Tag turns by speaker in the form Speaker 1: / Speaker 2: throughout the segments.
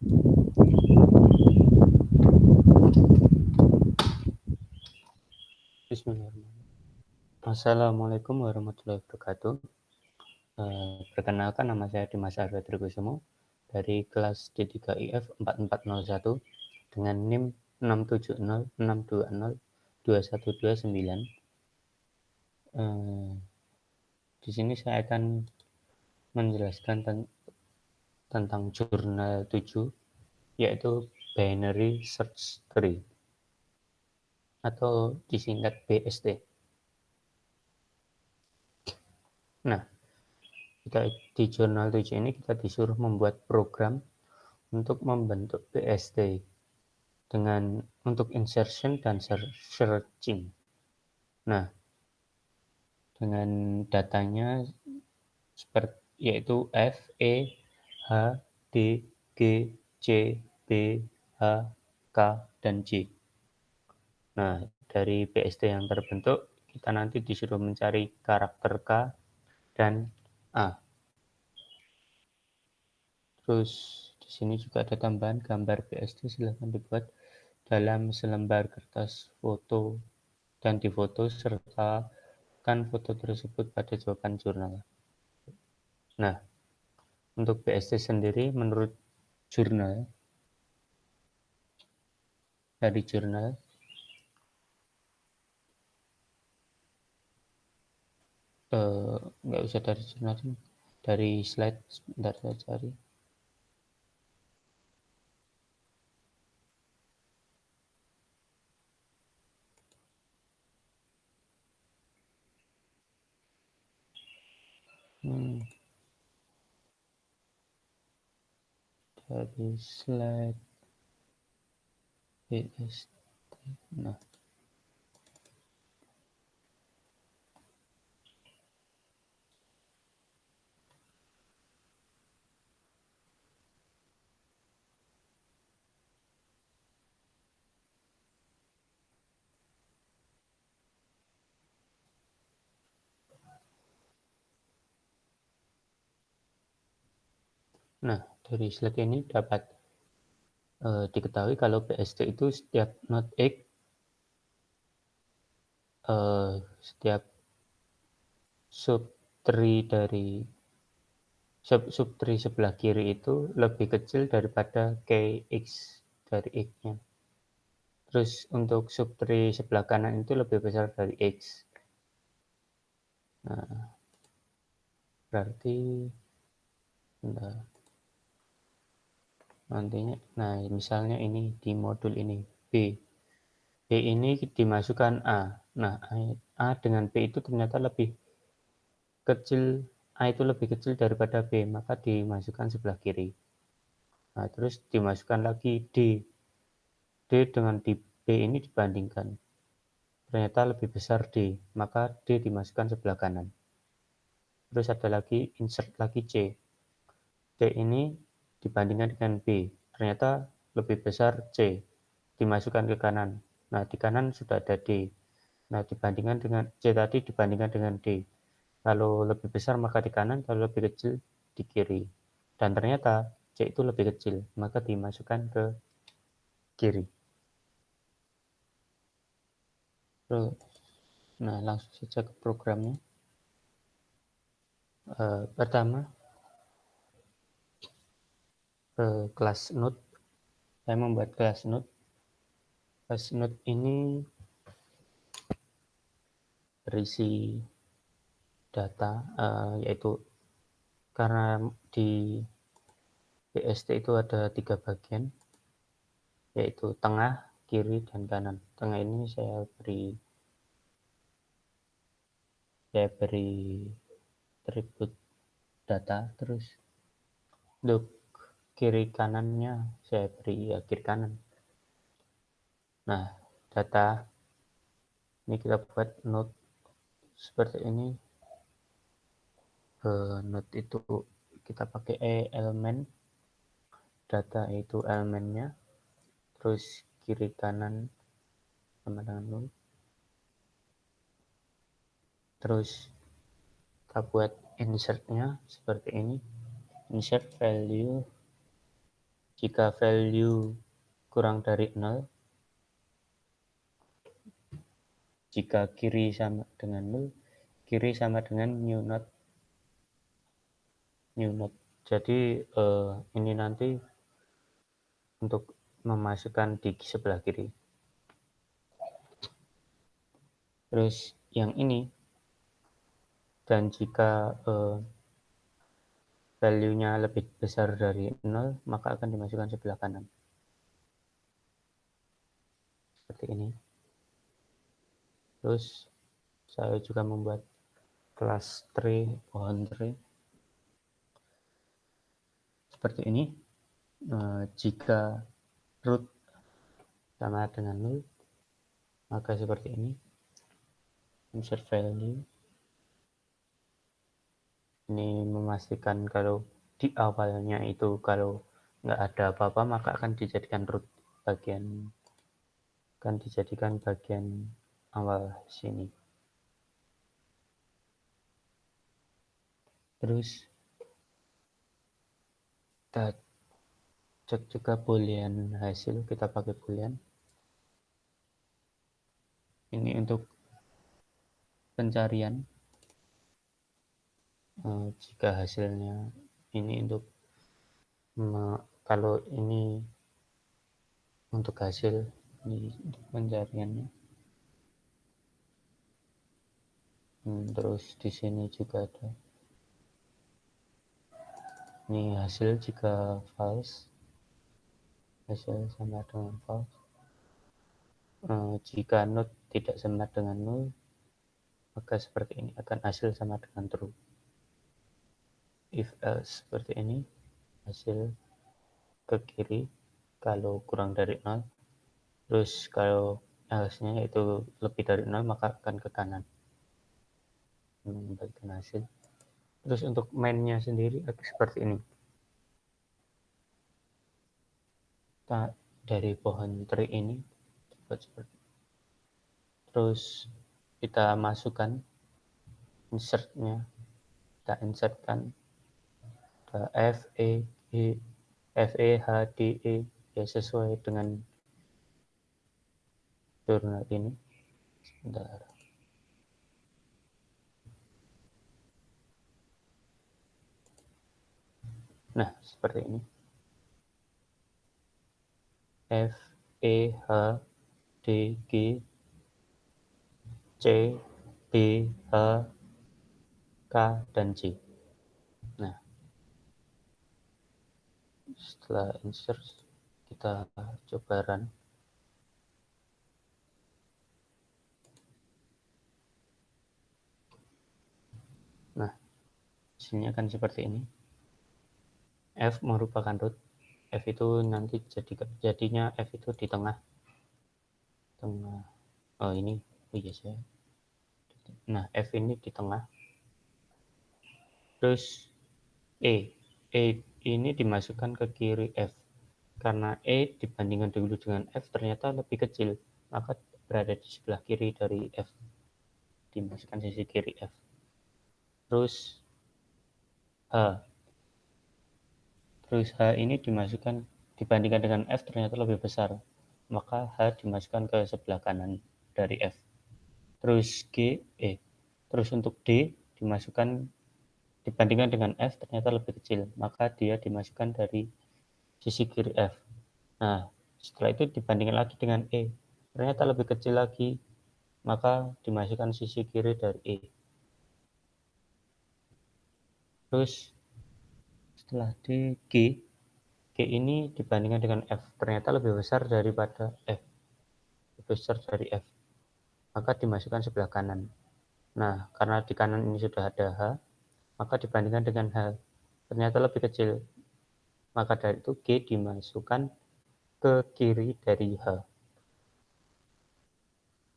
Speaker 1: Bismillahirrahmanirrahim. Assalamualaikum warahmatullahi wabarakatuh. Perkenalkan, nama saya Dimas Arya Trikusumo dari kelas D3IF 4401 dengan NIM 67062021129. Di sini saya akan menjelaskan tentang jurnal 7, yaitu Binary Search Tree atau disingkat BST. Nah, di jurnal 7 ini kita disuruh membuat program untuk membentuk BST untuk insertion dan searching. Nah, dengan datanya yaitu F, E, H, D, G, C, B, H, K, dan J. Nah, dari BST yang terbentuk, kita nanti disuruh mencari karakter K dan A. Terus di sini juga ada tambahan gambar BST, silahkan dibuat dalam selembar kertas foto dan difoto sertakan foto tersebut pada jawaban jurnal. Nah, untuk BST sendiri menurut dari jurnal nggak usah dari jurnal, dari slide, sebentar saya cari. Dari slide BST. Nah, dari slide ini dapat diketahui kalau BST itu setiap node X, setiap subtree sebelah kiri itu lebih kecil daripada Kx dari X-nya. Terus untuk subtree sebelah kanan itu lebih besar dari X. Nah, berarti nantinya, misalnya ini di modul ini B ini dimasukkan A. Nah, A dengan B itu ternyata lebih kecil, A itu lebih kecil daripada B, maka dimasukkan sebelah kiri. Nah, terus dimasukkan lagi D dengan B ini dibandingkan, ternyata lebih besar D, maka D dimasukkan sebelah kanan. Terus ada lagi insert lagi C ini dibandingkan dengan B, ternyata lebih besar C, dimasukkan ke kanan. Nah, di kanan sudah ada D. Nah, dibandingkan dengan C tadi dibandingkan dengan D. Kalau lebih besar maka di kanan, kalau lebih kecil di kiri. Dan ternyata C itu lebih kecil, maka dimasukkan ke kiri. Nah, langsung saja ke programnya. Pertama, kelas node. Saya membuat kelas node. Kelas node ini berisi data, yaitu karena di BST itu ada 3 bagian, yaitu tengah, kiri, dan kanan. Tengah ini saya beri atribut data, terus untuk kiri kanannya saya beri kiri kanan. Nah, data ini kita buat node seperti ini. Node itu kita pakai elemen data, itu elemennya, terus kiri kanan sama dengan node. Terus kita buat insertnya seperti ini, insert value Jika value kurang dari 0, jika kiri sama dengan 0, kiri sama dengan new node. Jadi ini nanti untuk memasukkan di sebelah kiri. Terus yang ini, dan jika value-nya lebih besar dari 0, maka akan dimasukkan sebelah kanan. Seperti ini. Terus saya juga membuat kelas tree, pohon tree. Seperti ini. Jika root sama dengan 0, maka seperti ini. Insert value. Ini memastikan kalau di awalnya itu kalau nggak ada apa-apa, maka akan dijadikan root bagian awal sini. Terus kita cek juga boolean hasil, kita pakai boolean. Ini untuk pencarian. Jika hasilnya ini untuk kalau ini untuk hasil ini untuk pencariannya. Terus di sini juga ada ini hasil jika false, hasil sama dengan false. Jika not tidak sama dengan 0, maka seperti ini akan hasil sama dengan true. If else seperti ini, hasil ke kiri kalau kurang dari 0. Terus kalau else-nya itu lebih dari 0, maka akan ke kanan membagikan hasil. Terus untuk main-nya sendiri seperti ini. Kita dari pohon tree ini seperti. Terus kita masukkan insert-nya, kita insertkan ke F E H D E ya sesuai dengan jurnal ini. Sebentar. Nah, seperti ini. F E H D G C B H K dan J. Nah, setelah insert kita coba run. Nah, hasilnya akan seperti ini. F merupakan root. F itu nanti jadinya F itu di tengah. Oh ini, oh iya saya. Nah, F ini di tengah. Terus E ini dimasukkan ke kiri F. Karena E dibandingkan dulu dengan F ternyata lebih kecil, maka berada di sebelah kiri dari F. Dimasukkan sisi kiri F. Terus H. Terus H ini dimasukkan dibandingkan dengan F ternyata lebih besar, maka H dimasukkan ke sebelah kanan dari F. Terus terus untuk D dimasukkan dibandingkan dengan F ternyata lebih kecil, maka dia dimasukkan dari sisi kiri F. Nah, setelah itu dibandingkan lagi dengan E, ternyata lebih kecil lagi, maka dimasukkan sisi kiri dari E. Terus setelah D, G ini dibandingkan dengan F ternyata lebih besar daripada F, lebih besar dari F, maka dimasukkan sebelah kanan. Nah, karena di kanan ini sudah ada H, maka dibandingkan dengan H ternyata lebih kecil, maka dari itu G dimasukkan ke kiri dari H.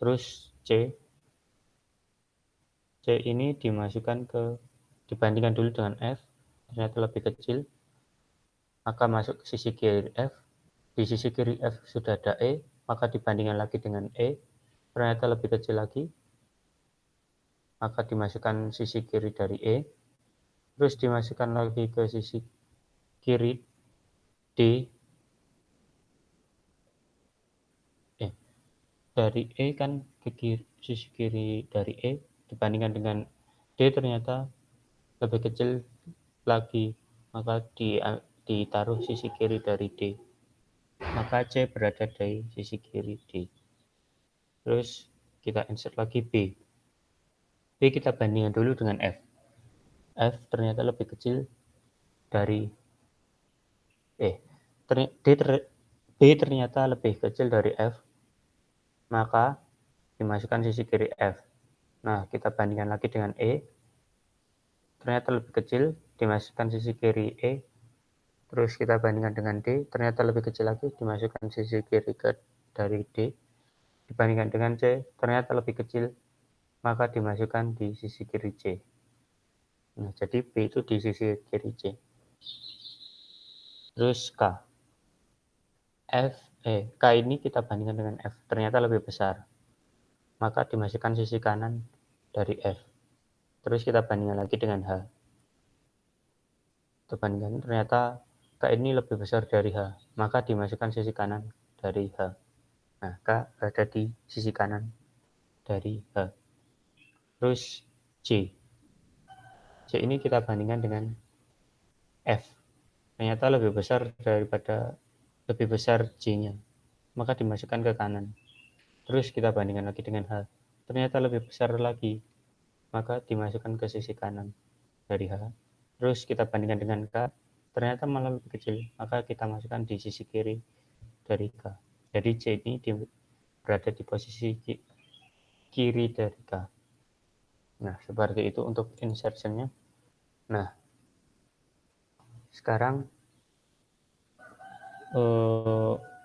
Speaker 1: Terus C ini dimasukkan dibandingkan dulu dengan F, ternyata lebih kecil, maka masuk ke sisi kiri F. Di sisi kiri F sudah ada E, maka dibandingkan lagi dengan E, ternyata lebih kecil lagi, maka dimasukkan sisi kiri dari E, terus dimasukkan lagi ke sisi kiri D, dari E kan ke kiri, sisi kiri dari E dibandingkan dengan D ternyata lebih kecil lagi, maka ditaruh sisi kiri dari D. Maka C berada di sisi kiri D. Terus kita insert lagi B. B kita bandingkan dulu dengan F. F ternyata lebih kecil dari B ternyata lebih kecil dari F, maka dimasukkan sisi kiri F. Nah, kita bandingkan lagi dengan E, ternyata lebih kecil, dimasukkan sisi kiri E, terus kita bandingkan dengan D, ternyata lebih kecil lagi, dimasukkan sisi kiri dari D, dibandingkan dengan C, ternyata lebih kecil, maka dimasukkan di sisi kiri C. Nah, jadi B itu di sisi kiri C. Terus K ini kita bandingkan dengan F, ternyata lebih besar, maka dimasukkan sisi kanan dari F. Terus kita bandingkan lagi dengan H. Kita bandingkan ternyata K ini lebih besar dari H, maka dimasukkan sisi kanan dari H. Nah, K berada di sisi kanan dari H. Terus C. C ini kita bandingkan dengan F. Ternyata lebih besar J-nya, maka dimasukkan ke kanan. Terus kita bandingkan lagi dengan H. Ternyata lebih besar lagi, maka dimasukkan ke sisi kanan dari H. Terus kita bandingkan dengan K. Ternyata malah lebih kecil, maka kita masukkan di sisi kiri dari K. Jadi C ini berada di posisi kiri dari K. Nah, seperti itu untuk insertionnya. Nah, sekarang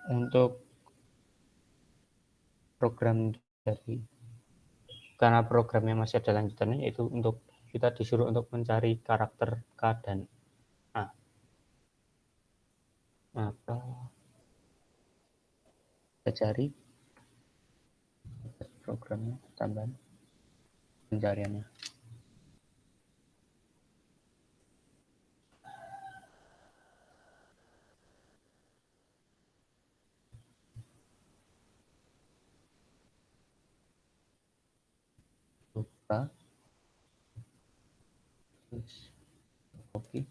Speaker 1: untuk program dari, karena programnya masih ada lanjutannya, yaitu untuk kita disuruh untuk mencari karakter K dan A. Maka kita cari programnya, tambahan pencariannya. Buka, terus copy.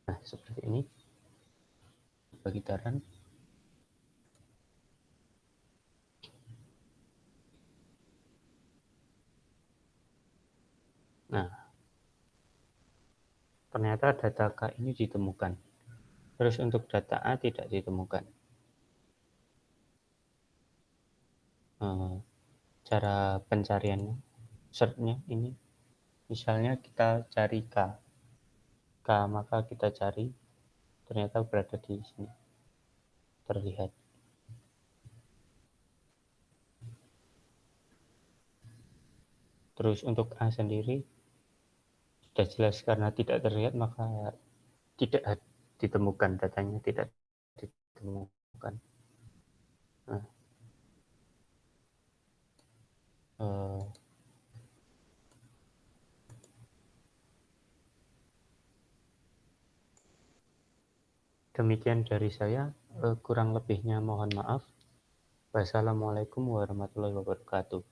Speaker 1: Nah, seperti ini. Gitaran. Nah, ternyata data K ini ditemukan. Terus untuk data A tidak ditemukan. Cara pencariannya, search-nya ini, misalnya kita cari K, maka kita cari, ternyata berada di sini, terlihat. Terus untuk A sendiri, sudah jelas karena tidak terlihat, maka tidak ditemukan, datanya tidak ditemukan. Nah, demikian dari saya, kurang lebihnya mohon maaf. Wassalamualaikum warahmatullahi wabarakatuh.